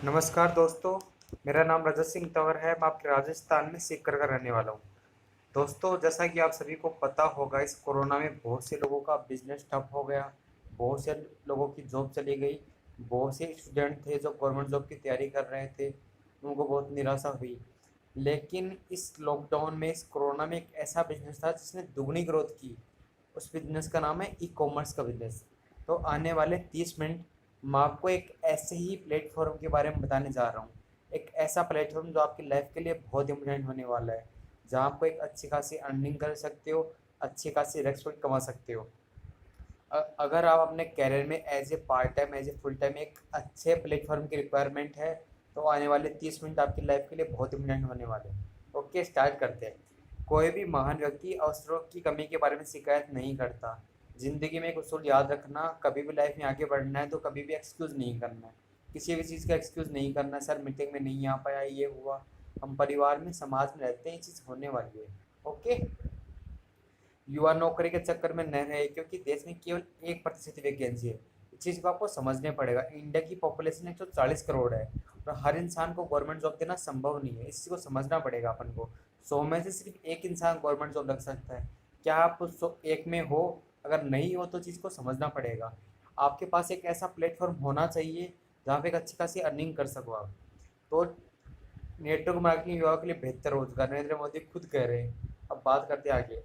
नमस्कार दोस्तों। मेरा नाम रजत सिंह तंवर है। मैं आपके राजस्थान में सीकर का रहने वाला हूँ। दोस्तों, जैसा कि आप सभी को पता होगा, इस कोरोना में बहुत से लोगों का बिजनेस ठप हो गया। बहुत से लोगों की जॉब चली गई। बहुत से स्टूडेंट थे जो गवर्नमेंट जॉब की तैयारी कर रहे थे, उनको बहुत निराशा हुई। लेकिन इस लॉकडाउन में, इस कोरोना में, एक ऐसा बिजनेस था जिसने दुगनी ग्रोथ की। उस बिजनेस का नाम है ई कॉमर्स का बिजनेस। तो आने वाले 30 मिनट मैं आपको एक ऐसे ही प्लेटफॉर्म के बारे में बताने जा रहा हूँ। एक ऐसा प्लेटफॉर्म जो आपकी लाइफ के लिए बहुत इंपॉर्टेंट होने वाला है, जहाँ आपको एक अच्छी खासी अर्निंग कर सकते हो, अच्छी खासी रेस्पेक्ट कमा सकते हो। अगर आप अपने कैरियर में as a part time, as a full time एक अच्छे प्लेटफॉर्म की रिक्वायरमेंट है, तो आने वाले 30 मिनट आपकी लाइफ के लिए बहुत इंपॉर्टेंट होने वाले हैं। ओके, स्टार्ट करते हैं। कोई भी महान व्यक्ति अवसरों की कमी के बारे में शिकायत नहीं करता। ज़िंदगी में एक उसूल याद रखना, कभी भी लाइफ में आगे बढ़ना है तो कभी भी एक्सक्यूज़ नहीं करना है। किसी भी चीज़ का एक्सक्यूज़ नहीं करना, सर मीटिंग में नहीं आ पाया, ये हुआ। हम परिवार में, समाज में रहते हैं, ये चीज़ होने वाली है। ओके। युवा नौकरी के चक्कर में न रहे, क्योंकि देश में केवल 1% वैकेंसी है। इस चीज़ को आपको समझने पड़ेगा। इंडिया की पॉपुलेशन 140 करोड़ है, और हर इंसान को गवर्नमेंट जॉब देना संभव नहीं है। इस चीज़ को समझना पड़ेगा अपन को। 100 में से सिर्फ एक इंसान गवर्नमेंट जॉब लग सकता है। क्या आप उस एक में हो? अगर नहीं हो तो चीज़ को समझना पड़ेगा। आपके पास एक ऐसा प्लेटफॉर्म होना चाहिए जहाँ पे एक अच्छी खासी अर्निंग कर सको आप। तो नेटवर्क मार्केटिंग युवाओं के लिए बेहतर रोजगार, नरेंद्र मोदी खुद कह रहे हैं। अब बात करते हैं आगे।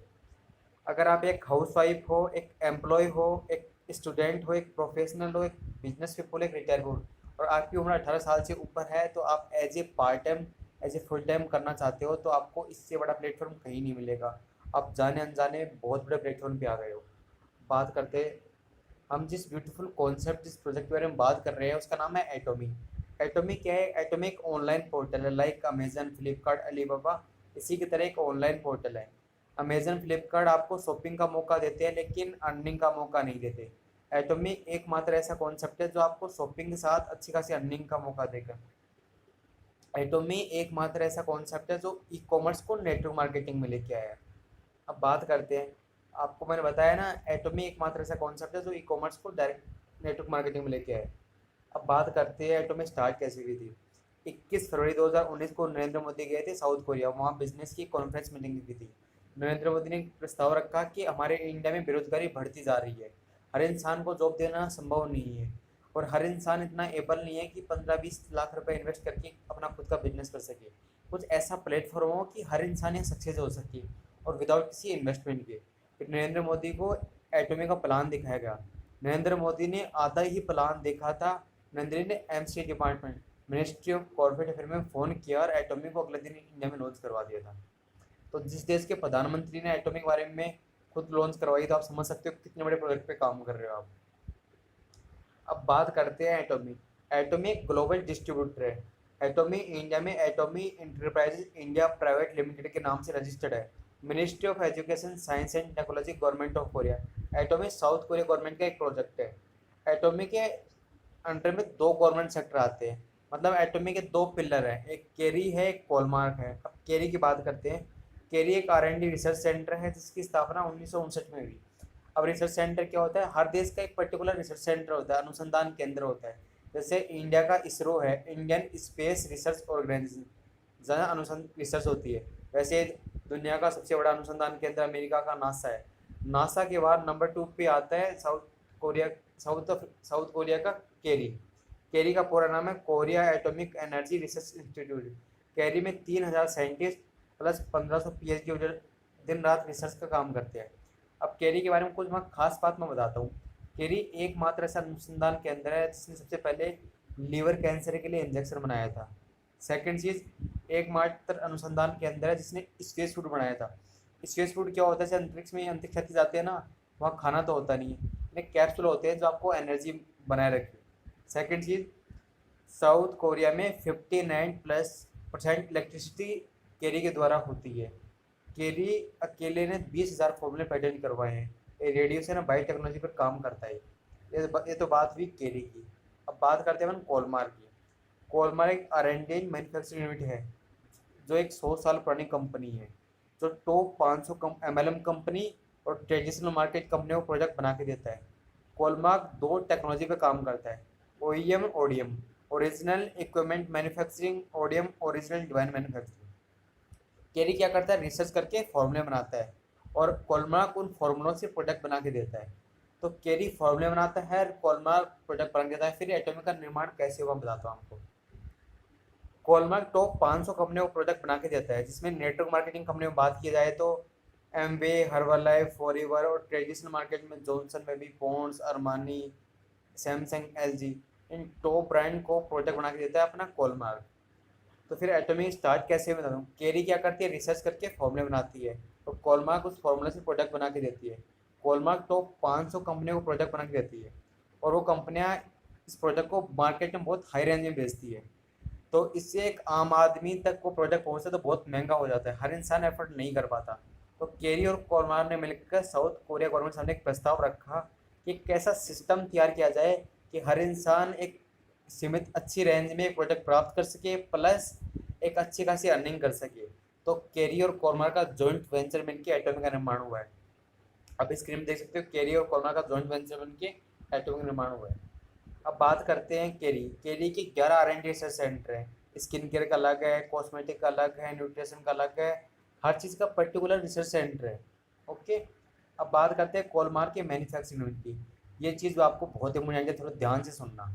अगर आप एक हाउसवाइफ हो, एक एम्प्लॉय हो, एक स्टूडेंट हो, एक प्रोफेशनल हो, एक बिजनेस पीपल, एक रिटायर हो, और आपकी उम्र 18 साल से ऊपर है, तो आप as a part time, as a full time करना चाहते हो, तो आपको इससे बड़ा प्लेटफॉर्म कहीं नहीं मिलेगा। आप जाने अनजाने बहुत बड़े प्लेटफॉर्म पे आ गए हो। बात करते हैं। हम जिस ब्यूटीफुल कॉन्सेप्ट, जिस प्रोजेक्ट के बारे में बात कर रहे हैं, उसका नाम है एटोमी। एटोमी क्या है? एटोमी एक ऑनलाइन पोर्टल है, लाइक अमेजन, फ्लिपकार्ट, अलीबाबा। इसी की तरह एक ऑनलाइन पोर्टल है। अमेजन, फ्लिपकार्ट आपको शॉपिंग का मौका देते हैं, लेकिन अर्निंग का मौका नहीं देते। एटोमी एकमात्र ऐसा कॉन्सेप्ट है जो आपको शॉपिंग के साथ अच्छी खासी अर्निंग का मौका देगा। एटोमी एकमात्र ऐसा कॉन्सेप्ट है जो ई कॉमर्स को नेटवर्क मार्केटिंग में लेके आया है। अब बात करते हैं। आपको मैंने बताया ना, एटोमी एकमात्र ऐसा कॉन्सेप्ट है जो ई कॉमर्स को डायरेक्ट नेटवर्क मार्केटिंग में लेके आए। अब बात करते हैं एटोमी स्टार्ट कैसे हुई थी। 21 फरवरी 2019 को नरेंद्र मोदी गए थे साउथ कोरिया, वहाँ बिजनेस की कॉन्फ्रेंस मीटिंग हुई थी। नरेंद्र मोदी ने एक प्रस्ताव रखा कि हमारे इंडिया में बेरोजगारी बढ़ती जा रही है, हर इंसान को जॉब देना संभव नहीं है, और हर इंसान इतना एबल नहीं है कि 15-20 लाख रुपए इन्वेस्ट करके अपना खुद का बिजनेस कर सके। कुछ ऐसा प्लेटफॉर्म हो कि हर इंसान यहाँ सक्सेस हो सके, और विदाउट किसी इन्वेस्टमेंट के। फिर नरेंद्र मोदी को एटोमी का प्लान दिखाया गया। नरेंद्र मोदी ने आधा ही प्लान देखा था। नरेंद्र ने MC department, ministry of corporate affair में फ़ोन किया और एटोमी को अगले दिन इंडिया में लॉन्च करवा दिया था। तो जिस देश के प्रधानमंत्री ने एटोमी के बारे में खुद लॉन्च करवाई, तो आप समझ सकते हो कितने बड़े प्रोजेक्ट पे काम कर रहे हो आप। अब बात करते हैं एटोमी। एटोमी एक ग्लोबल डिस्ट्रीब्यूटर है। एटोमी इंडिया में Atomy enterprises India private limited के नाम से रजिस्टर्ड है। Ministry of education, science and technology, government of Korea. Atomy south Korea government का एक प्रोजेक्ट है। एटोमी के अंडर में दो गवर्नमेंट सेक्टर आते हैं। मतलब एटोमी के दो पिलर हैं, एक केरी है, एक कोलमार्क है। अब केरी की बात करते हैं। केरी एक R&D रिसर्च सेंटर है जिसकी स्थापना 1959 में हुई। अब रिसर्च सेंटर क्या होता है? हर देश का एक पर्टिकुलर रिसर्च सेंटर होता है, अनुसंधान केंद्र होता है। जैसे इंडिया का इसरो है, इंडियन स्पेस रिसर्च ऑर्गेनाइजेशन, जहाँ अनुसंधान रिसर्च होती है। वैसे दुनिया का सबसे बड़ा अनुसंधान केंद्र अमेरिका का नासा है। नासा के बाद नंबर 2 पे आता है कोरिया साउथ कोरिया का केरी। केरी का पूरा नाम है Korea atomic energy research institute. KERI में 3000 साइंटिस्ट प्लस 1500 PhD दिन रात रिसर्च का काम करते हैं। अब केरी के बारे में कुछ मैं खास बात मैं बताता हूँ। केरी एकमात्र ऐसा अनुसंधान केंद्र है जिसने सबसे पहले लीवर कैंसर के लिए इंजेक्शन बनाया था। सेकंड चीज़, एकमात्र अनुसंधान केंद्र है जिसने स्पेस फूड बनाया था। स्पेस फूड क्या होता है? जैसे अंतरिक्ष में अंतरिक्ष यात्री जाते हैं ना, वहाँ खाना तो होता नहीं है, इनमें कैप्सूल होते हैं जो आपको एनर्जी बनाए रखे। सेकंड चीज़, साउथ कोरिया में 59+% इलेक्ट्रिसिटी केरी के द्वारा होती है। केरी अकेले ने 20,000 फॉर्मूले पेटेंट करवाए हैं। ये रेडिएशन और बायोटेक्नोलॉजी पर काम करता है। ये तो बात हुई केरी की। अब बात करते हैं अपन कोलमार की। कोलमार एक R&D मैन्युफैक्चरिंग यूनिट है, जो एक 100 साल पुरानी कंपनी है, जो टॉप 500 MLM कंपनी और ट्रेडिशनल मार्केट कंपनियों को प्रोजेक्ट बना के देता है। कोलमार्क दो टेक्नोलॉजी पे काम करता है, OEM और ODM। Original equipment manufacturing, ODM original design manufacturing. KERI क्या करता है, रिसर्च करके फॉर्मूले बनाता है और कोलमार्क उन फॉर्मूलों से प्रोडक्ट बना के देता है। तो केरी फॉर्मूले बनाता है, कोलमार्क प्रोडक्ट बना के देता है। फिर एटॉमिक का निर्माण कैसे हुआ बताता हूँ आपको। कोलमार्क टॉप 500 कंपनियों को प्रोडक्ट बना के देता है, जिसमें नेटवर्क मार्केटिंग कंपनी में बात की जाए तो एमवे, हर्बललाइफ, फॉरएवर, और ट्रेडिशनल मार्केट में Johnson baby, Pond's, Armani, Samsung, LG, इन टॉप ब्रांड को प्रोडक्ट बना के देता है अपना कोलमार्क। तो फिर एटॉमिक स्टार्ट कैसे बता दूँ। केरी क्या करती है, रिसर्च करके फॉर्मूले बनाती है, तो कोलमार्क उस फॉर्मूले से प्रोडक्ट बना के देती है। कोलमार्क टॉप 500 कंपनियों को प्रोडक्ट बना के देती है और वो कंपनियां इस प्रोडक्ट को मार्केट में बहुत हाई रेंज में बेचती है। तो इससे एक आम आदमी तक को प्रोडक्ट पहुँचता तो बहुत महंगा हो जाता है, हर इंसान एफर्ट नहीं कर पाता। तो केरी और कोलमार्क ने मिलकर साउथ कोरिया गवर्नमेंट सामने एक प्रस्ताव रखा कि एक ऐसा सिस्टम तैयार किया जाए कि हर इंसान एक सीमित अच्छी रेंज में एक प्रोडक्ट प्राप्त कर सके, प्लस एक अच्छी खासी अर्निंग कर सके। तो केरी और कोलमार्क का जॉइंट वेंचर मिलकर एटॉमिक का निर्माण हुआ है। आप स्क्रीन में देख सकते हो, केरी और कोलमार्क का जॉइंट वेंचर मिलकर एटॉमिक का निर्माण हुआ है। अब बात करते हैं केरी। केरी के 11 R&D रिसर्च सेंटर हैं। स्किन केयर का अलग है, कॉस्मेटिक का अलग है, न्यूट्रिशन का अलग है, हर चीज़ का पर्टिकुलर रिसर्च सेंटर है। ओके। अब बात करते हैं कोलमार्क के मैन्युफैक्चरिंग यूनिट की। ये चीज़ आपको बहुत ही मुझे थोड़ा ध्यान से सुनना।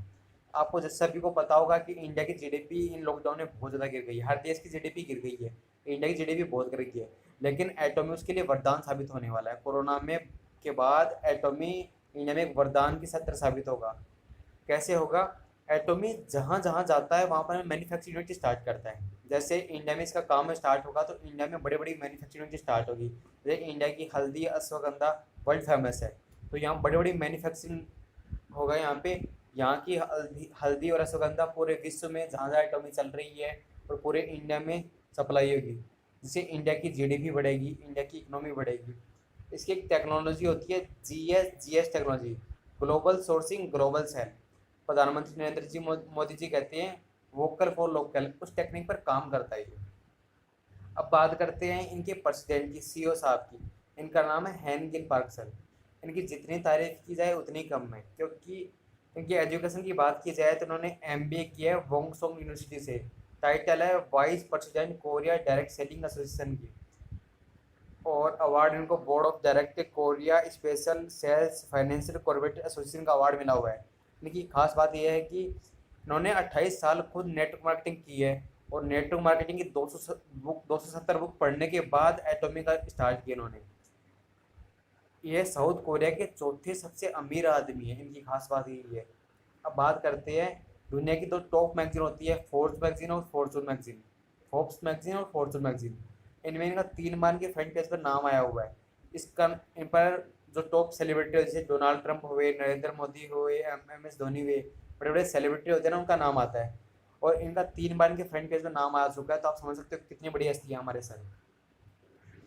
आपको जैसे सभी को पता होगा कि इंडिया की जीडीपी इन लॉकडाउन में बहुत ज़्यादा गिर गई है, हर देश की जीडीपी गिर गई है, इंडिया की जीडीपी बहुत गिर गई है। लेकिन एटॉमी उसके लिए वरदान साबित होने वाला है। कोरोना में के बाद एटॉमी इंडिया में एक वरदान की सत्र साबित होगा। कैसे होगा। एटॉमी जहाँ जहाँ जाता है वहाँ पर मैन्युफैक्चरिंग यूनिट स्टार्ट करता है। जैसे इंडिया में इसका काम स्टार्ट होगा तो इंडिया में बड़ी बड़ी मैन्युफैक्चरिंग यूनिट स्टार्ट होगी। जैसे इंडिया की हल्दी, अश्वगंधा वर्ल्ड फेमस है, तो यहाँ बड़ी बड़ी मैन्युफैक्चरिंग होगा। यहाँ पे यहाँ की हल्दी और अश्वगंधा पूरे विश्व में जहाँ जहाँ एटॉमी चल रही है और पूरे इंडिया में सप्लाई होगी, जिससे इंडिया की जीडीपी बढ़ेगी, इंडिया की इकोनॉमी बढ़ेगी। इसकी एक टेक्नोलॉजी होती है GS technology, global sourcing global sale. प्रधानमंत्री नरेंद्र जी मोदी जी कहते हैं वोकल फॉर लोकल, उस टेक्निक पर काम करता है ये। अब बात करते हैं इनके प्रेसिडेंट की, सीईओ साहब की। इनका नाम है हैन गिल पार्कसन। इनकी जितनी तारीफ की जाए उतनी कम है, क्योंकि इनकी एजुकेशन की बात की जाए तो इन्होंने एमबीए किया है वोंगसोंग यूनिवर्सिटी से। टाइटल है vice president Korea direct selling association की, और अवार्ड इनको board of director Korea special cells financial corporate association का अवार्ड मिला हुआ है। इनकी खास बात यह है कि इन्होंने 28 साल खुद नेटवर्क मार्केटिंग की है, और नेटवर्क मार्केटिंग की 270 बुक पढ़ने के बाद एटॉमी का स्टार्ट किया इन्होंने। ये साउथ कोरिया के चौथे सबसे अमीर आदमी है, इनकी खास बात यही है। अब बात करते हैं दुनिया की दो टॉप मैगजीन होती है, फोर्ब्स मैगजीन और फॉर्चून मैगजीन। फोर्ब्स मैगजीन और फॉर्चून मैगजीन, इनमें इनका 3 बार के फ्रंट पेज पर नाम आया हुआ है। इसका इन पर जो टॉप सेलिब्रिटी जैसे डोनाल्ड ट्रंप हुए, नरेंद्र मोदी हुए, MS धोनी हुए, बड़े बड़े सेलिब्रिटी होते हैं ना, उनका नाम आता है। और इनका 3 बार इनके फ्रंट पेज पर नाम आ चुका है, तो आप समझ सकते हो कितनी बड़ी हस्ती है हमारे सर।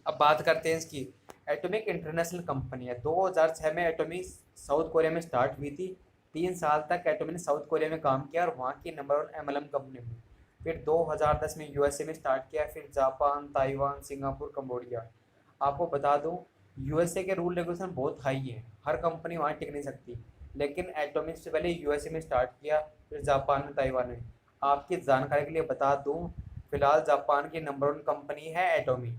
अब बात करते हैं इसकी। एटॉमिक इंटरनेशनल कंपनी है। 2006 में एटॉमिक साउथ कोरिया में स्टार्ट हुई थी। 3 साल तक एटॉमिक ने साउथ कोरिया में काम किया और वहाँ की नंबर 1 MLM कंपनी हुई। फिर 2010 में यूएसए में स्टार्ट किया, फिर जापान, ताइवान, सिंगापुर, कंबोडिया। आपको बता दूं, यूएसए के रूल रेगुलेशन बहुत हाई है, हर कंपनी वहाँ टिक नहीं सकती। लेकिन एटॉमिक से पहले यूएसए में स्टार्ट किया, फिर जापान में, ताइवान में। आपकी जानकारी के लिए बता दूं, फिलहाल जापान की नंबर 1 कंपनी है एटॉमी,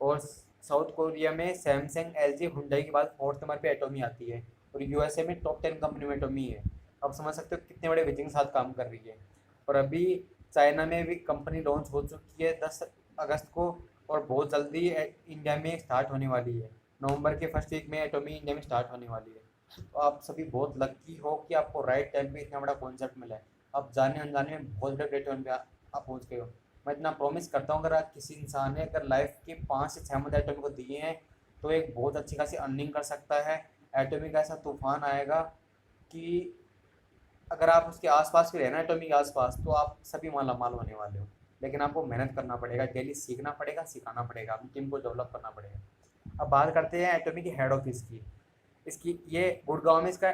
और साउथ कोरिया में सैमसंग, LG, हुंडई के बाद 4th नंबर पे एटॉमी आती है, और यूएसए में टॉप 10 कंपनी में एटॉमी है। आप समझ सकते हो कितने बड़े विजन के साथ काम कर रही है। और अभी चाइना में भी कंपनी लॉन्च हो चुकी है 10 अगस्त को, और बहुत जल्दी इंडिया में स्टार्ट होने वाली है। नवंबर के फर्स्ट वीक में एटॉमी इंडिया में स्टार्ट होने वाली है। तो आप सभी बहुत लकी हो कि आपको राइट टाइम पे इतना बड़ा कॉन्सेप्ट मिला है। आप जाने अनजाने में बहुत बड़े प्लेटफॉर्म पे आप पहुँच गए हो। मैं इतना प्रॉमिस करता हूँ, अगर आप किसी इंसान ने अगर लाइफ के 5 से 6 मंथ एटॉमी को दिए हैं तो एक बहुत अच्छी खासी अर्निंग कर सकता है। एटॉमी का ऐसा तूफान आएगा कि अगर आप उसके आसपास भी रहना, एटॉमी के आसपास, तो आप सभी माला माल होने वाले हो। लेकिन आपको मेहनत करना पड़ेगा, डेली सीखना पड़ेगा, सिखाना पड़ेगा, अपनी टीम को डेवलप करना पड़ेगा। अब बात करते हैं एटॉमी की हेड ऑफिस की। इसकी ये गुड़गांव में इसका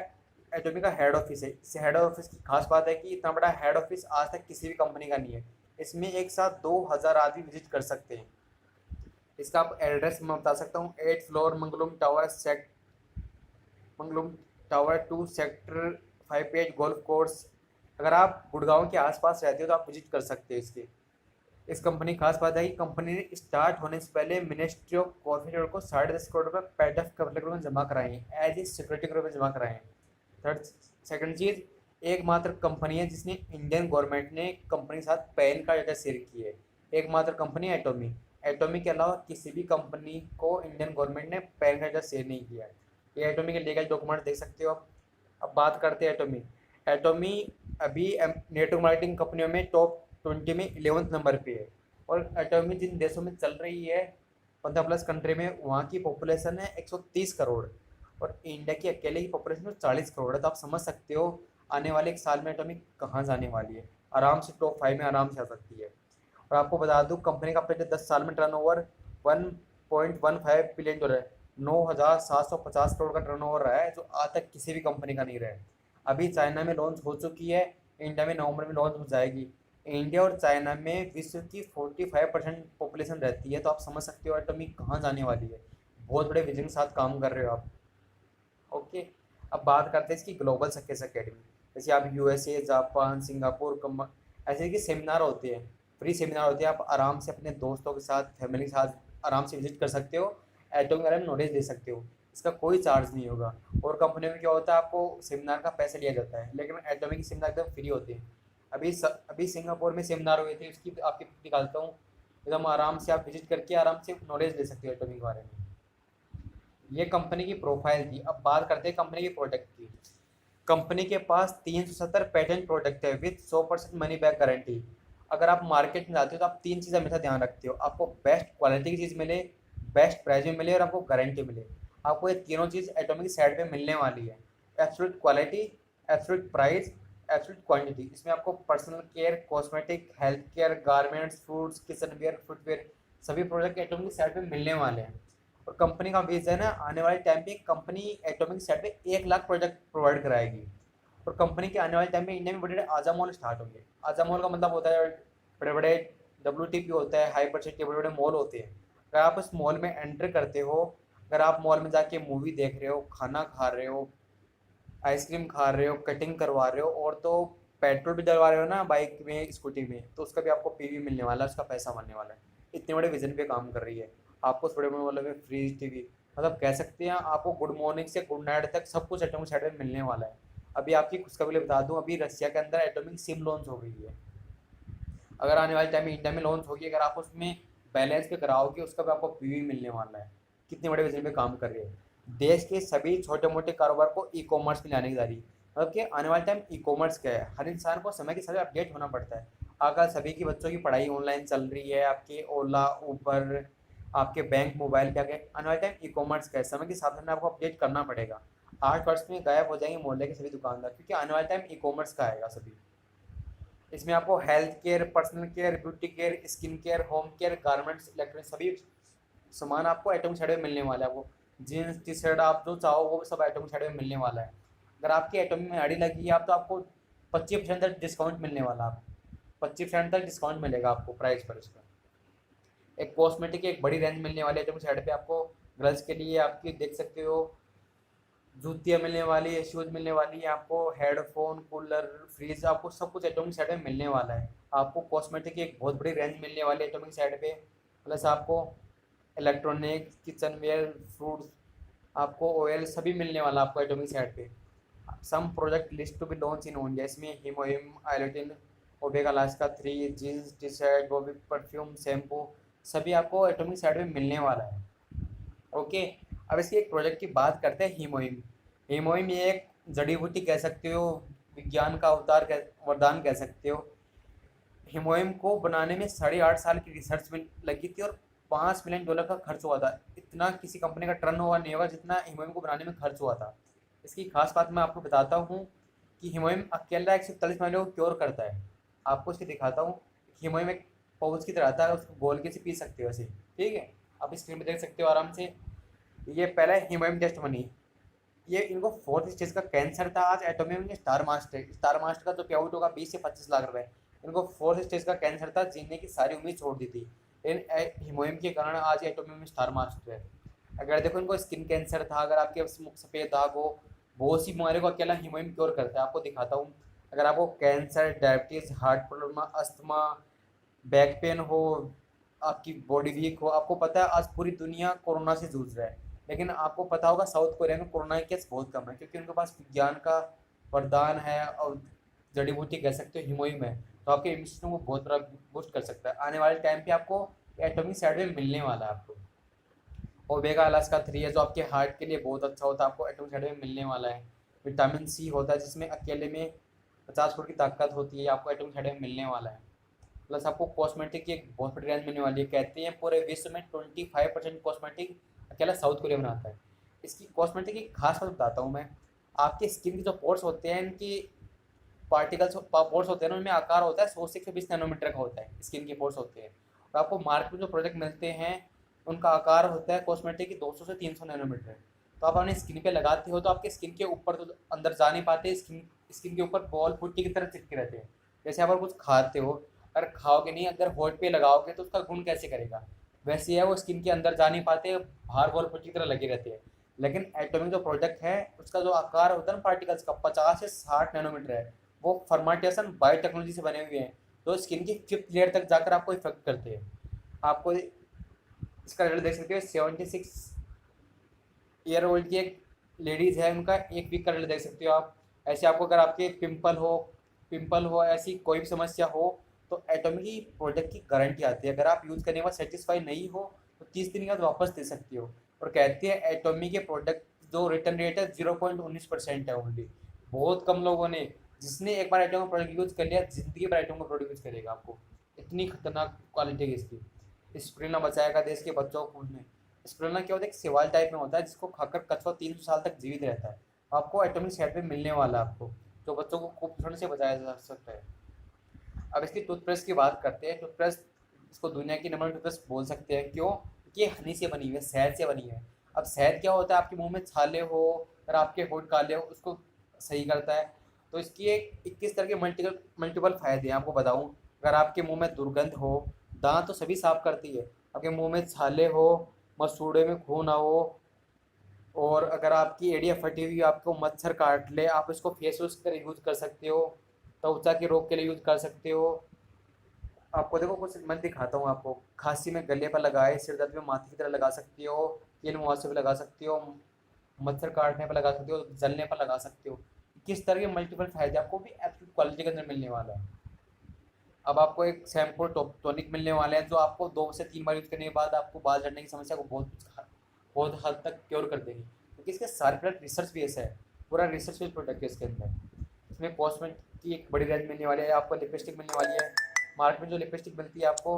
एटॉमी का हेड ऑफिस है। इस हेड ऑफिस की खास बात है कि इतना बड़ा हेड ऑफिस आज तक किसी भी कंपनी का नहीं है। इसमें एक साथ 2000 आदमी विजिट कर सकते हैं। इसका आप एड्रेस मैं बता सकता हूँ, 8th फ्लोर, मंगलम टावर 2, सेक्टर 58, गोल्फ कोर्स, अगर आप गुड़गांव के आसपास रहते हो तो आप विजिट कर सकते हो इसके। इस कंपनी की खास बात है कि कंपनी ने स्टार्ट होने से पहले मिनिस्ट्री ऑफ कॉर्पोरेट को 10.5 करोड़ रुपये पेड ऑफ कवर के रूप में जमा कराए हैं, एज ए सिक्योरिटी के रूप में जमा कराए हैं। थर्ड सेकंड चीज़, एकमात्र कंपनी है जिसने इंडियन गवर्नमेंट ने कंपनी के साथ पैन कार्ड डेटा शेयर की है। एकमात्र कंपनी एटोमी। एटोमी के अलावा किसी भी कंपनी को इंडियन गवर्नमेंट ने पैन कार्ड डेटा शेयर नहीं किया है। ये एटोमी के लीगल डॉक्यूमेंट देख सकते हो आप। अब बात करते हैं एटोमी। एटोमी अभी नेटवर्क मार्केटिंग कंपनियों में टॉप 20 में 11th नंबर पे है। और एटोमी जिन देशों में चल रही है 15+ कंट्री में, वहाँ की पॉपुलेशन है 130 करोड़ और इंडिया की अकेले की पॉपुलेशन 40 करोड़ है। तो आप समझ सकते हो आने वाले एक साल में एटोमी कहाँ जाने वाली है। आराम से टॉप 5 में आराम से आ सकती है। और आपको बता दूँ कंपनी का पिछले 10 साल में टर्नओवर 1.15 बिलियन डॉलर, 9,750 करोड़ का टर्नओवर रहा है, जो आज तक किसी भी कंपनी का नहीं रहा है। अभी चाइना में लॉन्च हो चुकी है, इंडिया में नवंबर में लॉन्च हो जाएगी। इंडिया और चाइना में विश्व की 45% पॉपुलेशन रहती है। तो आप समझ सकते हो एटॉमी कहाँ जाने वाली है। बहुत बड़े विजन के साथ काम कर रहे हो आप। ओके, अब बात करते हैं इसकी ग्लोबल सक्सेस अकेडमी। जैसे आप यूएसए, जापान, सिंगापुर ऐसे कि सेमिनार होते हैं, फ्री सेमिनार होते हैं। आप आराम से अपने दोस्तों के साथ, फैमिली के साथ आराम से विजिट कर सकते हो, एटॉमी के बारे में नॉलेज ले सकते हो। इसका कोई चार्ज नहीं होगा। और कंपनी में क्या होता है, आपको सेमिनार का पैसा लिया जाता है, लेकिन एटॉमी की सेमिनार एकदम फ्री होते हैं। अभी सिंगापुर में सेमिनार हुए थे, उसकी आपकी निकालता हूँ, एकदम आराम से आप विजिट करके आराम से नॉलेज ले सकते हो एटॉमी के बारे में। ये कंपनी की प्रोफाइल थी। अब बात करते हैं कंपनी के प्रोडक्ट की। कंपनी के पास 370 पेटेंट प्रोडक्ट है विथ 100% मनी बैक गारंटी। अगर आप मार्केट में जाते हो तो आप 3 चीज़ हमेशा ध्यान रखते हो, आपको बेस्ट क्वालिटी की चीज़ मिले, बेस्ट प्राइस में मिले और आपको गारंटी मिले। आपको ये तीनों चीज़ एटॉमिक साइड पे मिलने वाली है। Absolute quality, absolute price, absolute quantity. इसमें आपको personal care, cosmetic, health care, garments, foods, kitchen ware, footwear, सभी प्रोडक्ट एटॉमिक साइड पे मिलने वाले हैं। और कंपनी का विजन है आने वाले टाइम पे कंपनी एटॉमिक सेट पे 1 लाख प्रोडक्ट प्रोवाइड कराएगी। और कंपनी के आने वाले टाइम में इंडिया में बड़े बड़े आजा मॉल स्टार्ट होंगे। आजा मॉल का मतलब होता है बड़े बड़े WTP होता है, हाइपर सिटी के बड़े बड़े मॉल होते हैं। अगर आप उस मॉल में एंटर करते हो, अगर आप मॉल में जाके मूवी देख रहे हो, खाना खा रहे हो, आइसक्रीम खा रहे हो, कटिंग करवा रहे हो, और तो पेट्रोल भी डलवा रहे हो ना बाइक में, स्कूटी में, तो उसका भी आपको PV मिलने वाला है, उसका पैसा बनने वाला है। इतने बड़े विजन पे काम कर रही है। आपको उस बड़े बड़े मतलब फ्रीज, TV, मतलब कह सकते हैं आपको गुड मॉर्निंग से गुड नाइट तक सब कुछ एटॉमिक साइड में मिलने वाला है। अभी आपकी खुशखबरी बता दूं, अभी रशिया के अंदर एटॉमिक सिम लॉन्च हो गई है। अगर आने वाले टाइम में इंडिया में लॉन्च होगी, अगर आप उसमें बैलेंस पे कराओगे, उसका भी आपको PV मिलने वाला है। कितने बड़े विजन पे काम कर रही है। देश के सभी छोटे मोटे कारोबार को ई-कॉमर्स में लाने की जा रही है। मतलब कि आने वाले टाइम ई-कॉमर्स क्या है, हर इंसान को समय के साथ अपडेट होना पड़ता है। अगर सभी की बच्चों की पढ़ाई ऑनलाइन चल रही है, आपके ओला, ऊबर, आपके बैंक मोबाइल पे आ गए, आने वाले टाइम ई-कॉमर्स का है, समय के साथ में आपको अपडेट करना पड़ेगा। 8 वर्ष में गायब हो जाएंगे मोहल्ले के सभी दुकानदार, क्योंकि आने वाले टाइम ई-कॉमर्स का आएगा सभी। इसमें आपको health care, personal care, beauty care, skin care, home care, garments, electronic सभी सामान आपको एटॉमिक साइड में मिलने वाला है। आपको जीन्स, T-शर्ट आप जो चाहो वो सब एटॉमिक साइड में मिलने वाला है। अगर आपकी एटॉमिक में आईडी लगी है आप, तो आपको 25% तक डिस्काउंट मिलने वाला है। आपको 25% तक डिस्काउंट मिलेगा आपको प्राइस पर इसका। एक कॉस्मेटिक की एक बड़ी रेंज मिलने वाली है एटॉमिक साइड पे आपको। गर्ल्स के लिए आपकी देख सकते हो जूतियाँ मिलने वाली है, शूज़ मिलने वाली है आपको, हेडफोन, कूलर, फ्रिज, आपको सब कुछ एटॉमिक साइड में मिलने वाला है। आपको कॉस्मेटिक की एक बहुत बड़ी रेंज मिलने वाली है एटॉमिक साइड पे। प्लस आपको इलेक्ट्रॉनिक, किचन वेयर, फ्रूट्स, आपको ऑयल सभी मिलने वाला आपको एटॉमिक साइड पे। Some project list to be launch in India, इसमें हीमोहिम, आयोटिन, ओमेगा लास्का 3, जीन्स, T-शर्ट, बॉबी, परफ्यूम, शैम्पू, सभी आपको एटॉमिक साइड में मिलने वाला है। ओके, अब इसकी एक प्रोजेक्ट की बात करते हैं, हीमोहिम। हीमोहिम ये एक जड़ी बूटी कह सकते हो, विज्ञान का अवतार वरदान कह सकते हो। हीमोहिम को बनाने में 8.5 साल की रिसर्च में लगी थी और $5 मिलियन का खर्च हुआ था। इतना किसी कंपनी का टर्नओवर नहीं होगा जितना हीमोहिम को बनाने में खर्च हुआ था। इसकी खास बात मैं आपको बताता हूँ कि हीमोहिम अकेला 140 बीमारियों को क्योर करता है। आपको इसकी दिखाता हूँ। हीमोहिम एक पाउच की तरह आता है, उसको गोल के से पी सकते हो ऐसे, ठीक है। आप स्क्रीन पे देख सकते हो आराम से। ये पहला हीमोहिम टेस्ट बनी। ये इनको 4th स्टेज का कैंसर था। आज एटॉमी में स्टार मास्टर का तो पे आउट होगा 20 से 25 लाख रुपए। इनको 4th स्टेज का कैंसर था, जीने की सारी उम्मीद छोड़ दी थी, लेकिन हीमोहिम के कारण आज एटॉमी में स्टार मास्टर है। अगर देखो इनको स्किन कैंसर था, अगर आपके मुख सफ़ेद दाग हो, बहुत सी बीमारियों को अकेला हीमोहिम क्योर करता है। आपको दिखाता हूँ। अगर आपको cancer, diabetes, heart problem, asthma, back pain हो, आपकी बॉडी वीक हो, आपको पता है आज पूरी दुनिया कोरोना से जूझ रहा है, लेकिन आपको पता होगा साउथ कोरिया में कोरोना के केस बहुत कम है, क्योंकि उनके पास विज्ञान का वरदान है, और जड़ी बूटी कह सकते हो हीमोहिम है, तो आपके इम्यून सिस्टम को बहुत बड़ा बूस्ट कर सकता है। आने वाले टाइम पे आपको एटॉमिक साइड में मिलने वाला है आपको। ओमेगा अलास्का 3 है जो आपके हार्ट के लिए बहुत अच्छा होता है, आपको एटॉमिक साइड में मिलने वाला है। विटामिन सी होता है जिसमें अकेले में 50 फुट की ताकत होती है, आपको एटॉमिक साइड में मिलने वाला है। प्लस आपको कॉस्मेटिक की एक बहुत बड़ी रेंज मिलने वाली है। कहते हैं पूरे विश्व में 25% कॉस्मेटिक अकेला साउथ कोरिया बनाता है। इसकी कॉस्मेटिक की खास बात बताता हूँ मैं। आपके स्किन के जो पोर्स होते हैं, इनकी पार्टिकल्स पोर्स होते हैं ना, उनमें आकार होता है 100 से 120 नैनोमीटर का होता है, स्किन के पोर्स होते हैं। और आपको मार्केट में जो प्रोडक्ट मिलते हैं उनका आकार होता है कॉस्मेटिक की 200 से 300 नैनोमीटर। तो आप अपने स्किन पे लगाते हो तो आपके स्किन के ऊपर तो अंदर जा नहीं पाते, स्किन के ऊपर बॉल पुट्टी की तरह चिपके रहते हैं। जैसे आप अगर कुछ खाते हो, अगर खाओगे नहीं, अगर होठ पे लगाओगे तो उसका गुण कैसे करेगा, वैसे ही है वो स्किन के अंदर जा नहीं पाते, बाहर बॉल पुट्टी की तरह लगे रहते हैं। लेकिन एटॉमिक जो प्रोडक्ट है उसका जो आकार होता है ना पार्टिकल्स का 50 से 60 नैनोमीटर है। वो फर्माटेशन बायोटेक्नोलॉजी से बने हुए हैं, तो स्किन की 5th लेयर तक जाकर आपको इफेक्ट करते हैं। आपको इसका रिजल्ट देख सकते हो, 76 ईयर ओल्ड की एक लेडीज़ है, उनका 1 वीक का रिजल्ट देख सकते हो आप। ऐसे आपको अगर आपके पिंपल हो ऐसी कोई भी समस्या हो, तो एटॉमिक की प्रोडक्ट की गारंटी आती है। अगर आप यूज़ करने के बाद सेटिस्फाई नहीं हो तो 30 दिन के बाद वापस दे सकती हो। और कहती है एटॉमिक के प्रोडक्ट जो रिटर्न रेट है 0.19% है ओनली। बहुत कम लोगों ने, जिसने एक बार एटॉमिक प्रोडक्ट यूज़ कर लिया जिंदगी भर एटॉमिक प्रोडक्ट यूज़ करेगा। आपको इतनी खतरनाक क्वालिटी है इसकी। स्प्रुलिना बचाएगा देश के बच्चों को खून में। स्प्रुलिना क्या होता है, एक सेवाल टाइप में होता है जिसको खाकर कछुआ 300 साल तक जीवित रहता है। आपको एटॉमिक सेट में मिलने वाला है आपको, जो बच्चों को कुपोषण से बचाया जा सकता है। अब इसकी टूथपेस्ट की बात करते हैं। टूथपेस्ट, इसको दुनिया की नंबर टूथपेस्ट बोल सकते हैं। क्यों? क्योंकि ये हनी से बनी हुई है, शहद से बनी है। अब शहद क्या होता है, आपके मुंह में छाले हो और आपके होंठ काले हो उसको सही करता है। तो इसकी एक 21 तरह के मल्टीपल फ़ायदे हैं आपको बताऊं। अगर आपके मुंह में दुर्गंध हो, दांत तो सभी साफ करती है, आपके मुंह में छाले हो, मसूड़े में खून ना हो, और अगर आपकी एड़ियाँ फटी हुई, आपको मच्छर काट ले, आप इसको फेस वॉश कर यूज़ कर सकते हो। त्वचा के रोग के लिए यूज़ कर सकते हो। आपको देखो कुछ मैं दिखाता हूँ आपको। खांसी में गले पर लगाए, सिर दर्द में माथे की तरह लगा सकती हो, कील मुहासे पर लगा सकती हो, मच्छर काटने पर लगा सकते हो, जलने पर लगा सकते हो। किस तरह के मल्टीपल फायदे आपको भी एब्सोल्यूट क्वालिटी के अंदर मिलने वाला है। अब आपको एक शैम्पू टॉनिक मिलने वाले हैं जो आपको 2 से 3 बार यूज़ करने के बाद आपको बाल झड़ने की समस्या को बहुत हद तक क्योर कर देंगे, क्योंकि इसके सारे प्रोडक्ट रिसर्च बेस है। पूरा रिसर्च बेस्ड प्रोडक्ट है इसके अंदर। इसमें कॉस्मेट की एक बड़ी रेंज मिलने वाली है, आपको लिपस्टिक मिलने वाली है। मार्केट में जो लिपस्टिक मिलती है आपको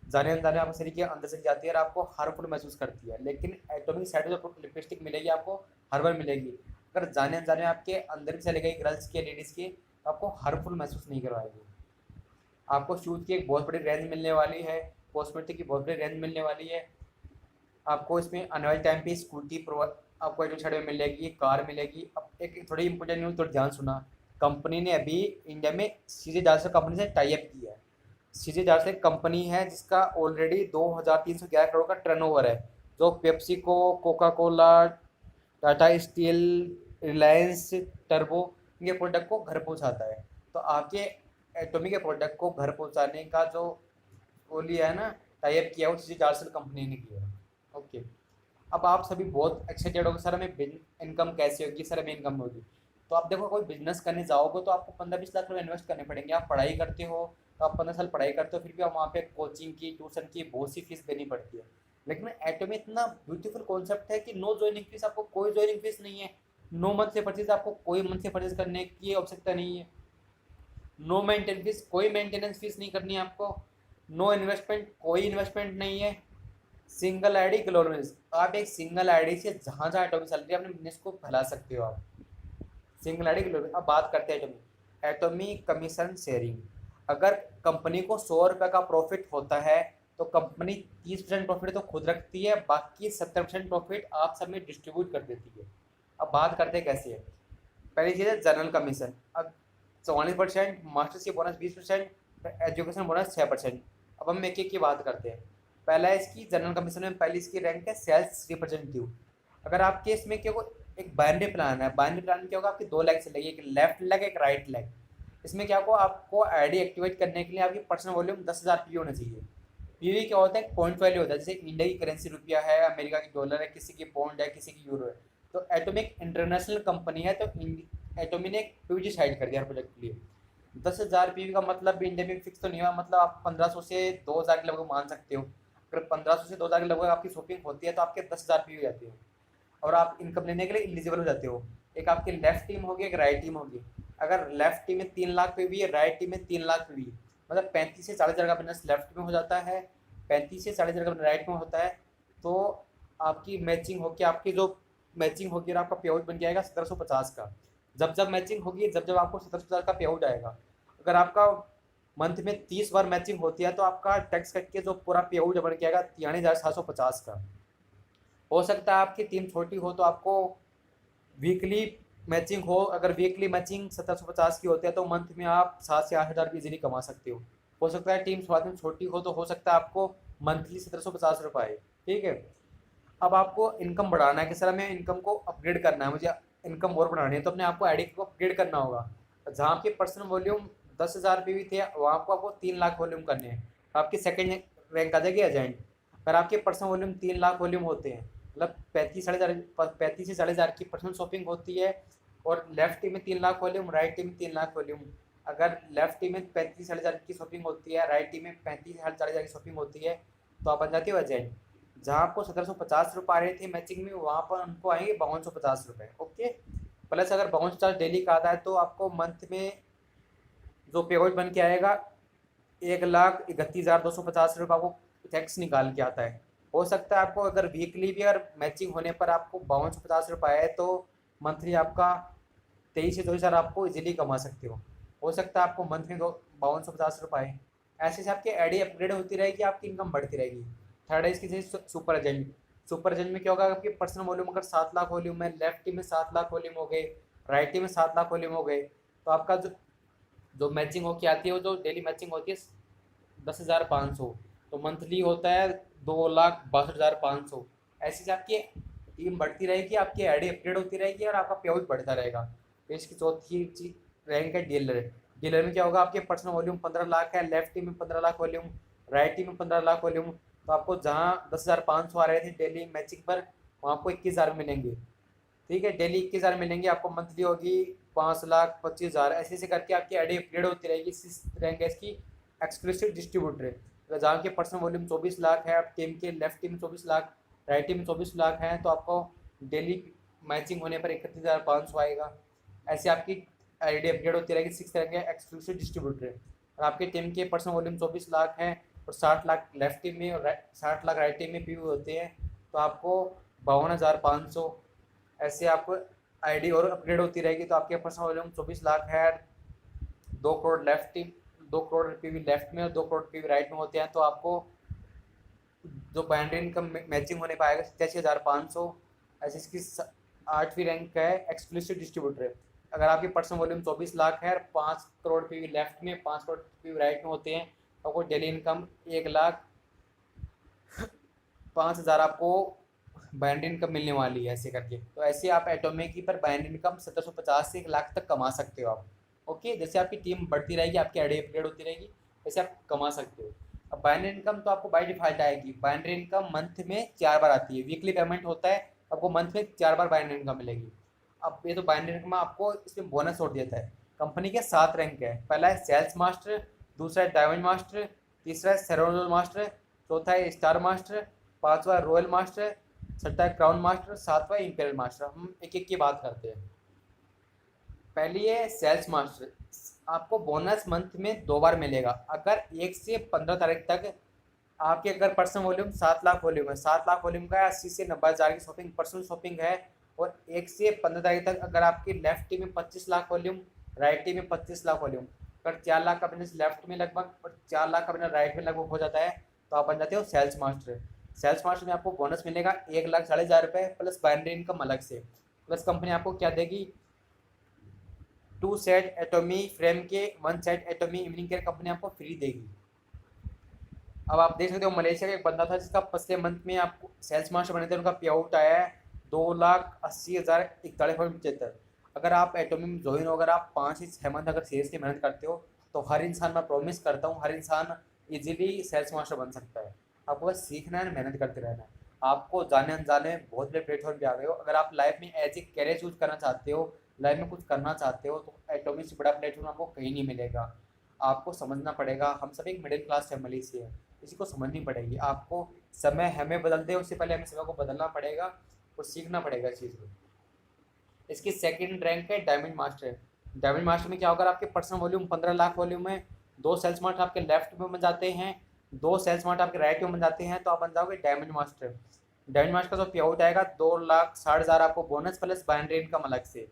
जाने अनजाने आपके शरीर के अंदर से जाती है और आपको हार्मफुल महसूस करती है, लेकिन एटॉमिक साइड में जो लिपस्टिक मिलेगी आपको हर बार मिलेगी। अगर जाने अनजाने आपके अंदर भी चले गई गर्ल्स के, लेडीज़ के, तो आपको हार्मफुल महसूस नहीं करवाएगी। आपको शूज़ की एक बहुत बड़ी रेंज मिलने वाली है, कॉस्मेटिक की बहुत बड़ी रेंज मिलने वाली है। आपको इसमें आने वाले टाइम पे स्कूटी प्रोवाइड आपको एडमिट साइड में मिलेगी, कार मिलेगी। अब एक थोड़ी इंपॉर्टेंट न्यूज़, थोड़ी ध्यान सुना। कंपनी ने अभी इंडिया में सीजे जार्सर कंपनी से टाई अप किया है। सीजे जार्सर एक कंपनी है जिसका ऑलरेडी 2311 करोड़ का टर्नओवर है, जो PepsiCo, Coca Cola, Tata steel, Reliance, turbo, इनके प्रोडक्ट को घर पहुंचाता है। तो आपके एटॉमिक के प्रोडक्ट को घर पहुंचाने का जो वो लिया है ना, टाई अप किया है, वो सीजे जार्सर कंपनी ने किया है। ओके। अब आप सभी बहुत एक्साइटेड हो, सर हमें इनकम कैसे होगी, सर हमें इनकम होगी। तो आप देखो, कोई बिजनेस करने जाओगे तो आपको 15-20 लाख रुपये इन्वेस्ट करने पड़ेंगे। आप पढ़ाई करते हो तो आप 15 साल पढ़ाई करते हो, फिर भी आप वहाँ पे कोचिंग की, ट्यूशन की बहुत सी फीस देनी पड़ती है। लेकिन एटॉमी इतना ब्यूटीफुल कॉन्सेप्ट है कि नो ज्वाइनिंग फीस, आपको कोई ज्वाइनिंग फीस नहीं है। नो मंथ से परचेज, आपको कोई मंथ से परचेज करने की आवश्यकता नहीं है। नो मेंटेनेंस फीस, कोई मेंटेनेंस फीस नहीं करनी है आपको। नो इन्वेस्टमेंट, कोई इन्वेस्टमेंट नहीं है। सिंगल आईडी ग्लोबल, आप एक सिंगल आईडी से जहाँ जहाँ एटॉमिक चल रही है अपने बिजनेस को फैला सकते हो आप। Single ID global. अब बात करते हैं एटॉमिक कमीशन शेयरिंग। अगर कंपनी को 100 रुपये का प्रॉफिट होता है तो कंपनी 30% प्रॉफिट तो खुद रखती है, बाकी 70% प्रॉफिट आप सब में डिस्ट्रीब्यूट कर देती है। अब बात करते हैं कैसे है। पहली चीज़ है जनरल कमीशन। अब 44%, मास्टरशिप बोनस 20%, एजुकेशन बोनस 6%। अब हम एक एक की बात करते हैं। पहला है इसकी जनरल कमीशन में, पहली इसकी रैंक है सेल्स रिप्रेजेंटेटिव। अगर आपके इसमें क्या हो, एक बाइनरी प्लान है। बाइनरी प्लान में क्या होगा, आपकी 2 लेग चलेगी, एक लेफ्ट लेग, एक राइट लेग। इसमें क्या को आपको आईडी एक्टिवेट करने के लिए आपकी पर्सनल वॉल्यूम 10,000 पीवी होना चाहिए। पीवी क्या होता है, पॉइंट वैल्यू होता है, जैसे इंडिया की करेंसी रुपया है, अमेरिका की डॉलर है, किसी की पौंड है, किसी की यूरो है। तो एटॉमिक इंटरनेशनल कंपनी है, तो एटॉमी ने एक पीवी डिसाइड कर दिया प्रोजेक्ट के लिए। 10,000 पीवी का मतलब भी इंडिया में फिक्स तो नहीं हुआ, मतलब आप 1500 से 2,000 के लगभग मान सकते हो। अगर 1500 से 2,000 के लगभग आपकी शॉपिंग होती है तो आपके 10,000 पीवी जाती है और आप इनकम लेने के लिए एलिजिबल हो जाते हो। एक आपकी लेफ्ट टीम होगी, एक राइट टीम होगी। अगर लेफ्ट टीम में 3 लाख पीवी है, राइट टीम में 3 लाख पीवी, मतलब 35 से 40 हज़ार का बिजनेस लेफ्ट में हो जाता है, 35 से 40 हज़ार का राइट में होता है। तो आपकी मैचिंग होगी, आपकी जो मैचिंग होगी और आपका पे आउट बन जाएगा 1750 का। जब जब मैचिंग होगी, जब जब आपको 1750 का पे आउट आएगा। अगर आपका मंथ में 30 बार मैचिंग होती है तो आपका टैक्स कट के जो पूरा पे आउट बन जाएगा 43,750 का। हो सकता है आपकी टीम छोटी हो तो आपको वीकली मैचिंग हो, अगर वीकली मैचिंग 1750 की होती है तो मंथ में आप 7 से 8 हज़ार भी इजीली कमा सकते हो सकता है टीम शुरुआत में छोटी हो तो हो सकता है आपको मंथली 1750 रुपये आए। ठीक है। अब आपको इनकम बढ़ाना है कि सर हमें इनकम को अपग्रेड करना है, मुझे इनकम और बढ़ानी है, तो अपने आपको आईडी को अपग्रेड करना होगा। जहाँ आपकी पर्सनल वॉल्यूम 10,000 भी थे वहाँ आपको आपको 3 लाख वॉल्यूम करने हैं, तो आपकी सेकेंड रैंक आ जाएगी एजेंट। अगर आपके पर्सनल वॉल्यूम 3 लाख वॉल्यूम होते हैं, मतलब 35 से 40 हज़ार की पर्सनल शॉपिंग होती है, और लेफ्ट टीम में 3 लाख वॉल्यूम, राइट टीम में 3 लाख वॉल्यूम। अगर लेफ्ट टीम में 35 से 40 हज़ार की शॉपिंग होती है, राइट टीम में 35 से 40 हज़ार की शॉपिंग होती है, तो आप बन जाते हो एजेंट। जहाँ आपको 1750 रुपये आ रहे थे मैचिंग में, वहाँ पर उनको आएंगे 5250 रुपये। ओके। प्लस अगर 5250 डेली का आता है तो आपको मंथ में जो पेआउट बन के आएगा 1,31,250 रुपये आपको टैक्स निकाल के आता है। हो सकता है आपको अगर वीकली भी अगर मैचिंग होने पर आपको 5250 रुपये आए तो मंथली आपका 23 से 24 हज़ार आपको इजीली कमा सकते हो सकता है आपको मंथ में 5250 रुपये आए। ऐसे से आपकी आईडी अपग्रेड होती रहेगी, आपकी इनकम बढ़ती रहेगी। थर्ड है इसकी जैसे सुपर एजेंट। सुपर एजेंट में क्या होगा, आपकी पर्सनल वॉल्यूम अगर 7 लाख वॉल्यूम है, लेफ्ट टीम में 7 लाख वॉल्यूम हो गए, राइट टीम में 7 लाख वॉल्यूम हो गए, तो आपका जो जो मैचिंग होके आती है वो जो डेली मैचिंग होती है 10,500, तो मंथली होता है 2,62,500। ऐसे से आपकी टीम बढ़ती रहेगी, आपकी आईडी अपग्रेड होती रहेगी और आपका पे आउट बढ़ता रहेगा। तो इसकी चौथी चीज रैंक है डीलर। डीलर में क्या होगा, आपके पर्सनल वॉल्यूम 15 लाख है, लेफ्ट टीम में 15 लाख वॉल्यूम, राइट टीम में 15 लाख वॉल्यूम, तो आपको जहाँ 10,500 आ रहे थे डेली मैचिंग पर, वहाँ आपको 21,000 मिलेंगे। ठीक है, डेली 21,000 मिलेंगे आपको, मंथली होगी 5,25,000। ऐसे ऐसे करके आपकी आईडी अपग्रेड होती रहेगी। इस रैंक है इसकी एक्सक्लूसिव डिस्ट्रीब्यूटर। जहाँ की पर्सनल वॉल्यूम 24 लाख है, आप टीम के लेफ्ट टीम में 24 लाख, राइट टीम में 24 लाख है, तो आपको डेली मैचिंग होने पर 31,500 आएगा। ऐसे आपकी आईडी अपग्रेड होती रहेगी। 6 रैंक है एक्सक्लूसिव डिस्ट्रीब्यूटर। और आपके टीम के पर्सनल वॉल्यूम 24 लाख है और 60 लाख लेफ्ट टीम में और 60 लाख राइट टीम में पीवी होते हैं, तो आपको 52,500। ऐसे आपको आईडी और अपग्रेड होती रहेगी। तो आपके पर्सनल वॉल्यूम 24 लाख है, 2 crore left team, 2 crore PV left में और 2 करोड़ पीवी राइट में होते हैं, तो आपको जो बाइनरी इनकम मैचिंग होने पाएगा 87,500। ऐसे इसकी 8वीं रैंक है एक्सक्लूसिव डिस्ट्रीब्यूटर। अगर आपकी पर्सनल वॉल्यूम 24 लाख है, 5 करोड़ पीवी लेफ्ट में, 5 करोड़ पीवी राइट में होते हैं, तो आपको डेली इनकम 1,05,000 आपको बाइनरी इनकम मिलने वाली है। ऐसे करके तो ऐसे आप एटॉमिक की पर बाइनरी इनकम 750 से 1 लाख तक कमा सकते हो आप। ओके, जैसे आपकी टीम बढ़ती रहेगी, आपकी आईडी अपग्रेड होती रहेगी, वैसे आप कमा सकते हो। अब बाइनरी इनकम तो आपको बाई डिफॉल्ट आएगी। बाइनरी इनकम मंथ में 4 बार आती है, वीकली पेमेंट होता है, आपको मंथ में 4 बार बाइनरी इनकम मिलेगी। अब ये तो बाइनरी इनकम आपको इसमें बोनस और देता है। कंपनी के 7 रैंक है। पहला है सेल्स मास्टर, दूसरा है डायमंड मास्टर, तीसरा है सेरेमोनियल मास्टर, चौथा है स्टार मास्टर, पांचवा है रॉयल मास्टर, छठा है क्राउन मास्टर, सातवां इंपेरियल मास्टर। हम एक एक की बात करते हैं। पहली है सेल्स मास्टर। आपको बोनस मंथ में 2 बार मिलेगा। अगर 1 से 15 तारीख तक आपके अगर पर्सनल वॉल्यूम 7 लाख वॉल्यूम है, 7 लाख वॉल्यूम का 80 से 90 हज़ार की शॉपिंग पर्सनल शॉपिंग है, और 1 से 15 तारीख तक अगर आपकी लेफ्ट टीम में 25 लाख वॉल्यूम, राइट टीम में 25 लाख वॉल्यूम, अगर 4 लाख का बिजनेस लेफ्ट में लगभग और 4 लाख का बिजनेस राइट में लगभग हो जाता है, तो आप बन जाते हो सेल्स मास्टर। सेल्स मास्टर में आपको बोनस मिलेगा 1,40,000 रुपये प्लस बाइनरी इनकम अलग से। प्लस कंपनी आपको क्या देगी, 2 सेट एटोमी फ्रेम के, 1 set Atomy evening care company आपको फ्री देगी। अब आप देख सकते हो मलेशिया का एक बंदा था जिसका पिछले मंथ में आपको सेल्स मास्टर बने थे, उनका पे आउट आया है 2,80,41.75। अगर आप एटोमी में ज्वाइन हो, अगर आप 5 से 6 मंथ अगर सीरियसली मेहनत करते हो, तो हर इंसान, मैं प्रॉमिस करता हूँ, हर इंसान इजीली सेल्स मास्टर बन सकता है। आपको बस सीखना है, मेहनत करते रहना है। आपको जाने अनजाने बहुत बड़े प्लेटफॉर्म पे आ गए हो। अगर आप लाइफ में एज ए कैरियर चूज करना चाहते हो, लाइफ में कुछ करना चाहते हो, तो एटोमी से बड़ा प्लेटफॉर्म आपको कहीं नहीं मिलेगा। आपको समझना पड़ेगा, हम सब एक मिडिल क्लास फैमिली से हैं, इसी को समझनी पड़ेगी आपको। समय हमें बदल दे उससे पहले हमें समय को बदलना पड़ेगा और सीखना पड़ेगा इस चीज़ को। इसकी सेकंड रैंक है डायमंड मास्टर। डायमंड मास्टर में क्या होगा, आपके पर्सनल वॉल्यूम 15 लाख वॉल्यूम में, 2 सेल्स मार्ट आपके लेफ्ट में बन जाते हैं, 2 सेल्स मार्ट आपके राइट में बन जाते हैं, तो आप बन जाओगे डायमंड मास्टर। डायमंड मास्टर का जो पे आउट आएगा 2,60,000 आपको बोनस प्लस बाइनरी इनकम अलग से।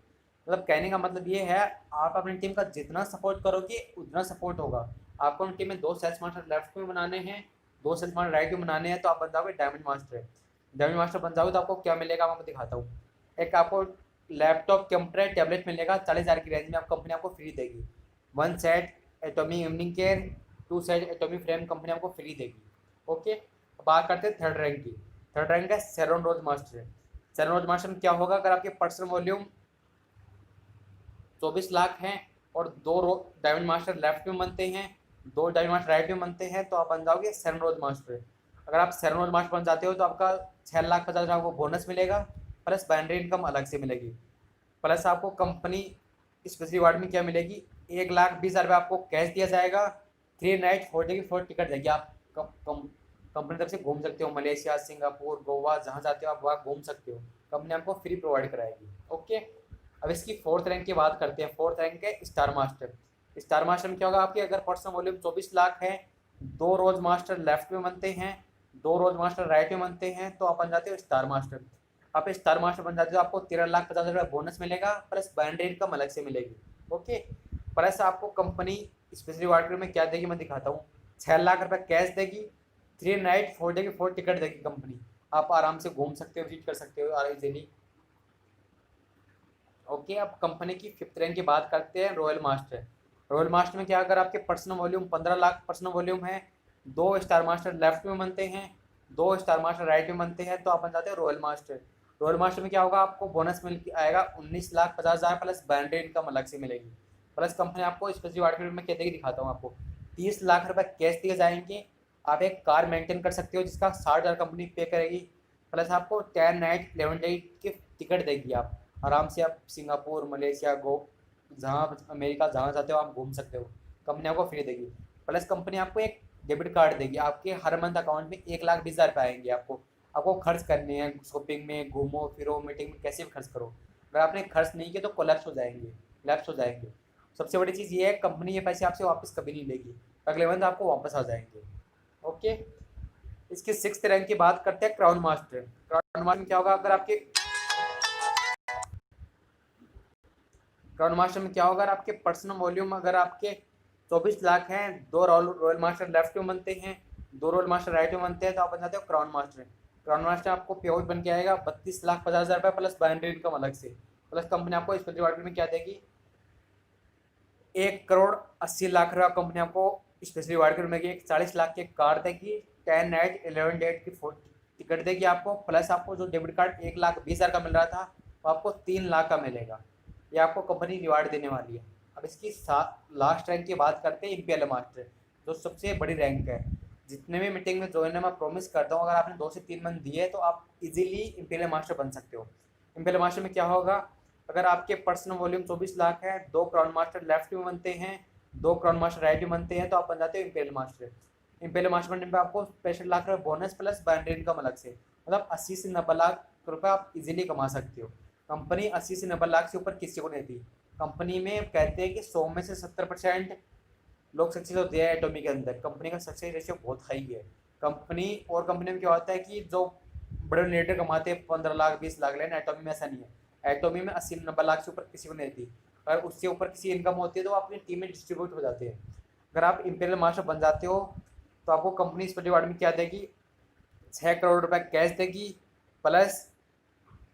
मतलब कहने का मतलब ये है, आप अपनी टीम का जितना सपोर्ट करोगे उतना सपोर्ट होगा। आपको अपनी टीम में 2 सेल्स मास्टर लेफ्ट में बनाने हैं, 2 सेल्स मास्टर राइट में बनाने हैं, तो आप बन जाओगे डायमंड मास्टर। डायमंड मास्टर बन जाओगे तो आपको क्या मिलेगा, मैं दिखाता हूँ। एक आपको लैपटॉप, कंप्यूटर, टैबलेट मिलेगा 40,000 की रेंज में, आप कंपनी आपको फ्री देगी। 1 set एटॉमी evening care, 2 set एटॉमी frame company आपको फ्री देगी। ओके, बात करते हैं थर्ड रैंक की। थर्ड रैंक है सेरोन रोज मास्टर। सेरोन रोज मास्टर में क्या होगा, अगर आपके पर्सनल वॉल्यूम 24 लाख हैं और 2 डायमंड मास्टर लेफ्ट में बनते हैं, 2 डायमंड मास्टर राइट में बनते हैं, तो आप बन जाओगे सेरोन रोज मास्टर। अगर आप सेरोन रोज मास्टर बन जाते हो तो आपका 6,50,000 आपको बोनस मिलेगा, प्लस बाइनरी इनकम अलग से मिलेगी। प्लस आपको कंपनी स्पेशल रिवार्ड में क्या मिलेगी, 1,20,000 आपको कैश दिया जाएगा, 3 नाइट 4 डे की 4 टिकट देगी। आप कंपनी तरफ से घूम सकते हो, मलेशिया, सिंगापुर, गोवा, जहाँ जाते हो आप वहाँ घूम सकते हो, कंपनी आपको फ्री प्रोवाइड कराएगी। ओके, अब इसकी फोर्थ रैंक की बात करते हैं। फोर्थ रैंक है स्टार मास्टर। स्टार मास्टर में क्या होगा, आपके अगर पर्सनल वॉल्यूम 24 लाख है, 2 रोज मास्टर लेफ्ट में बनते हैं, 2 रोज मास्टर राइट में बनते हैं, तो आप बन जाते हो स्टार मास्टर। आप स्टार मास्टर बन जाते हो, आपको 13,50,000 बोनस मिलेगा, प्लस बाइनरी इनकम अलग से मिलेगी। ओके, प्लस आपको कंपनी स्पेशली वाटर में क्या देगी, मैं दिखाता हूँ। 6 लाख रुपए कैश देगी, 3 नाइट 4 डे की 4 टिकट देगी कंपनी। आप आराम से घूम सकते हो, विजिट कर सकते हो इजीली। ओके, अब कंपनी की फिफ्थ रैंक की बात करते हैं, रॉयल मास्टर। रॉयल मास्टर में क्या, अगर आपके personal volume 15 lakh personal volume है, 2 स्टार मास्टर लेफ्ट में बनते हैं, 2 स्टार मास्टर राइट में बनते हैं, तो आप बन जाते हो रॉयल मास्टर। रॉयल मास्टर में क्या होगा, आपको बोनस मिल के आएगा 19,50,000 प्लस बाइनरी इनकम अलग से मिलेगी। प्लस कंपनी आपको स्पेशली वाटर में क्या देगी, दिखाता हूँ आपको। 30 लाख रुपए कैश दिए जाएंगे, आप एक कार मेंटेन कर सकते हो जिसका 60,000 कंपनी पे करेगी। प्लस आपको 10 नाइट 11 डे की टिकट देगी। आप आराम से आप सिंगापुर, मलेशिया, जहाँ अमेरिका जहाँ चाहते हो आप घूम सकते हो, कंपनी आपको फ्री देगी। प्लस कंपनी आपको एक डेबिट कार्ड देगी, आपके हर मंथ अकाउंट में 1,20,000 रुपये आएंगे। आपको खर्च करने हैं, शॉपिंग में, घूमो फिरो, मीटिंग में, कैसे भी खर्च करो। अगर आपने खर्च नहीं किया तो कोलैप्स हो जाएंगे, लैप्स हो जाएंगे। सबसे बड़ी चीज़ ये है, कंपनी ये पैसे आपसे वापस कभी नहीं लेगी, अगले मंथ आपको वापस आ जाएंगे। ओके, इसके सिक्स्थ रैंक की बात करते हैं, क्राउन मास्टर। क्राउन मास्टर में क्या होगा, अगर आपके क्राउन मास्टर में क्या होगा, अगर आपके पर्सनल वॉल्यूम अगर आपके 24 लाख हैं, 2 रॉयल मास्टर लेफ्ट में बनते हैं, 2 रॉयल मास्टर राइट में बनते हैं, तो आप बन जाते हो क्राउन मास्टर। क्राउन मास्टर आपको पे आउट बन के आएगा 32,50,000 रुपये प्लस बाइनरी इनकम अलग से। प्लस कंपनी आपको इस डिपार्टमेंट में क्या देगी, 1,80,00,000 कंपनी आपको स्पेशली वार्ड में एक 40 लाख की कार देगी, 10 नाइट 11 डेट की टिकट देगी आपको। प्लस आपको जो डेबिट कार्ड 1,20,000 का मिल रहा था, वो आपको 3 लाख का मिलेगा। ये आपको कंपनी रिवार्ड देने वाली है। अब इसकी लास्ट रैंक की बात करते हैं, इम्पेरियल मास्टर, जो सबसे बड़ी रैंक है। जितने भी मीटिंग में ज्वाइन है, मैं प्रॉमिस करता हूँ, अगर आपने 2 से 3 मंथ दिए तो आप इजीली इम्पेरियल मास्टर बन सकते हो। इम्पेरियल मास्टर में क्या होगा, अगर आपके पर्सनल वॉल्यूम 24 लाख है, 2 क्राउन मास्टर लेफ्ट में बनते हैं, 2 क्राउन मास्टर राइट में बनते हैं, तो आप बन जाते हो इम्पेरियल मास्टर। इम्पेरियल मास्टर बनने पर आपको 65 lakh bonus plus binary income अलग से, मतलब 80 से 90 लाख रुपये आप इजीली कमा सकते हो। कंपनी 80 से 90 लाख से ऊपर किसी को नहीं दी। कंपनी में कहते हैं कि 100 में से 70% लोग सक्सेस होते हैं एटोमी के अंदर। कंपनी का सक्सेस रेशियो बहुत हाई है। कंपनी में क्या होता है कि जो बड़े लीडर कमाते हैं 15 लाख 20 लाख, लेकिन एटोमी में ऐसा नहीं है। एटोमी में 80-90 लाख से ऊपर किसी को नहीं थी। अगर उससे ऊपर किसी इनकम होती है तो वो अपनी टीम में डिस्ट्रीब्यूट हो जाते हैं। अगर आप इंपीरियल मास्टर बन जाते हो तो आपको कंपनी इस डिपार्टमेंट में क्या देगी, 6 करोड़ रुपए कैश देगी, प्लस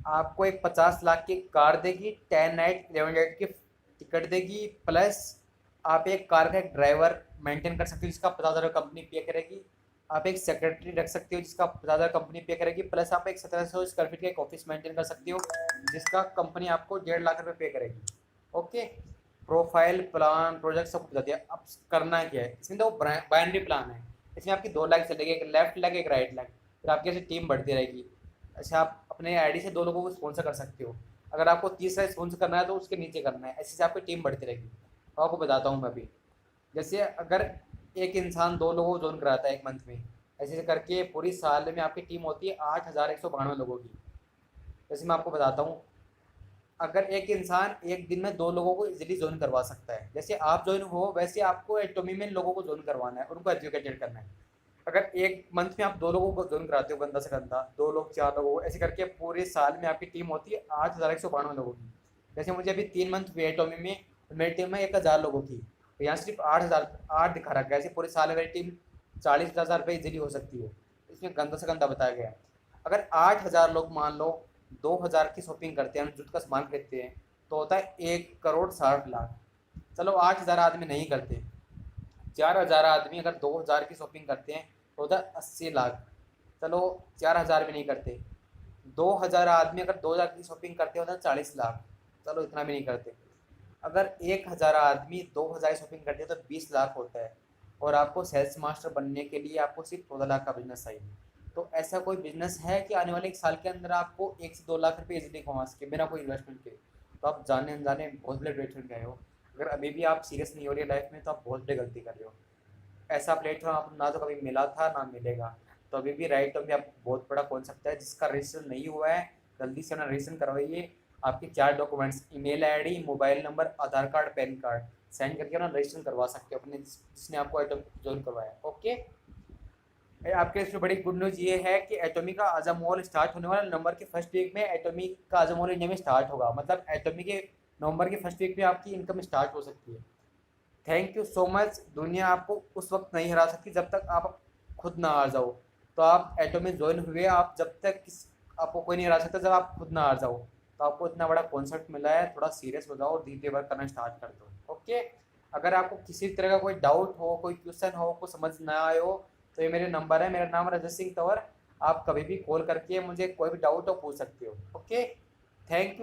आपको एक 50 लाख की कार देगी, 10 नाइट 11 डेट की टिकट देगी, प्लस आप एक कार का एक ड्राइवर मेंटेन कर सकते हो जिसका 50,000 कंपनी पे करेगी। आप एक सेक्रेटरी रख सकते हो जिसका ज़्यादा कंपनी पे करेगी, प्लस आप एक 1700 स्क्वायर फीट का एक ऑफिस मेंटेन कर सकते हो जिसका कंपनी आपको 1.5 लाख रुपये पे करेगी। ओके, प्रोफाइल प्लान प्रोजेक्ट सब कुछ बता दिया। अब करना क्या है इसमें, तो बाइनरी प्लान है। इसमें आपकी 2 लाख चलेगी, एक लेफ्ट लेग एक राइट लेग, फिर आपकी ऐसे टीम बढ़ती रहेगी। अच्छा, आप अपने आईडी से 2 लोगों को स्पॉन्सर कर सकते हो। अगर आपको 30 स्पॉन्सर करना है तो उसके नीचे करना है, ऐसे से आपकी टीम बढ़ती रहेगी। तो आपको बताता हूँ मैं अभी। जैसे अगर एक इंसान 2 लोगों को ज्वाइन कराता है एक मंथ में, ऐसे करके पूरी साल में आपकी टीम होती है 8,192 लोगों की। जैसे मैं आपको बताता हूँ, अगर एक इंसान एक दिन में 2 लोगों को इजीली ज्वाइन करवा सकता है, जैसे आप ज्वाइन हो वैसे आपको एटोमी में लोगों को ज्वाइन करवाना है, उनको एजुकेटेड करना है। अगर एक मंथ में आप 2 लोगों को ज्वाइन कराते हो, गंदा से गंदा 2 लोग 4 लोगों को, ऐसे करके पूरे साल में आपकी टीम होती है 8,192 लोगों की। जैसे मुझे अभी 3 मंथ हुए एटोमी में, मेरी टीम में 1,000 लोगों की, तो यहाँ सिर्फ 8,008 दिखा रखा है। ऐसे पूरे साल में मेरी टीम 40,000 रुपये इजीली हो सकती है। इसमें गंदा से गंदा बताया गया है। अगर 8,000 लोग मान लो 2,000 की शॉपिंग करते हैं, जूट का सामान खरीदते हैं, तो होता है 1,60,00,000। चलो 8,000 आदमी नहीं करते, 4,000 आदमी अगर 2,000 की शॉपिंग करते हैं तो होता है 80 लाख। चलो 4,000 भी नहीं करते, 2,000 आदमी अगर 2,000 की शॉपिंग करते होता है 40 लाख। चलो इतना भी नहीं करते। अगर 1,000 आदमी 2,000 की शॉपिंग करते हैं तो 20 लाख होता है। और आपको सेल्स मास्टर बनने के लिए आपको सिर्फ 14 लाख का बिजनेस चाहिए। तो ऐसा कोई बिजनेस है कि आने वाले 1 साल के अंदर आपको 1 से 2 लाख रुपये इजीली कमा सके बिना कोई इन्वेस्टमेंट के? तो आप जाने अनजाने बहुत बड़े प्लेटफॉर्म गए हो। अगर अभी भी आप सीरियस नहीं हो रही लाइफ में तो आप बहुत बड़ी गलती कर रहे हो। ऐसा प्लेटफॉर्म आपको ना तो कभी मिला था ना मिलेगा। तो अभी भी राइट टाइम पे आप बहुत बड़ा कॉन्सेप्ट है, जिसका रजिस्टर नहीं हुआ है जल्दी से अपना रजिस्टर करवाइए। आपके 4 documents email ID, mobile number, Aadhaar card, PAN card send करके अपना रजिस्टर करवा सकते हो अपने जिसने आपको आइटम ज्वाइन करवाया। ओके, आपके इसमें बड़ी गुड न्यूज़ ये है कि एटोमी का आज़म मॉल स्टार्ट होने वाला नवंबर के फर्स्ट वीक में। एटोमी का आज़म मॉल इंडिया में स्टार्ट होगा, मतलब एटोमी के नवंबर के फर्स्ट वीक में आपकी इनकम स्टार्ट हो सकती है। Thank you so much. दुनिया आपको उस वक्त नहीं हरा सकती जब तक आप खुद ना हार जाओ। तो आप एटो में ज्वाइन हुए, आप जब तक आपको कोई नहीं हरा सकता जब आप खुद ना हार जाओ। तो आपको इतना बड़ा कॉन्सेप्ट मिला है, थोड़ा सीरियस हो जाओ और धीरे वर्क करना स्टार्ट कर दो। ओके, अगर आपको किसी तरह का कोई डाउट हो, कोई क्वेश्चन हो, को समझ ना आए हो, तो ये मेरे नंबर है, मेरा नाम रजत सिंह तंवर। आप कभी भी कॉल करके मुझे कोई भी डाउट हो पूछ सकते हो। Okay, thank you.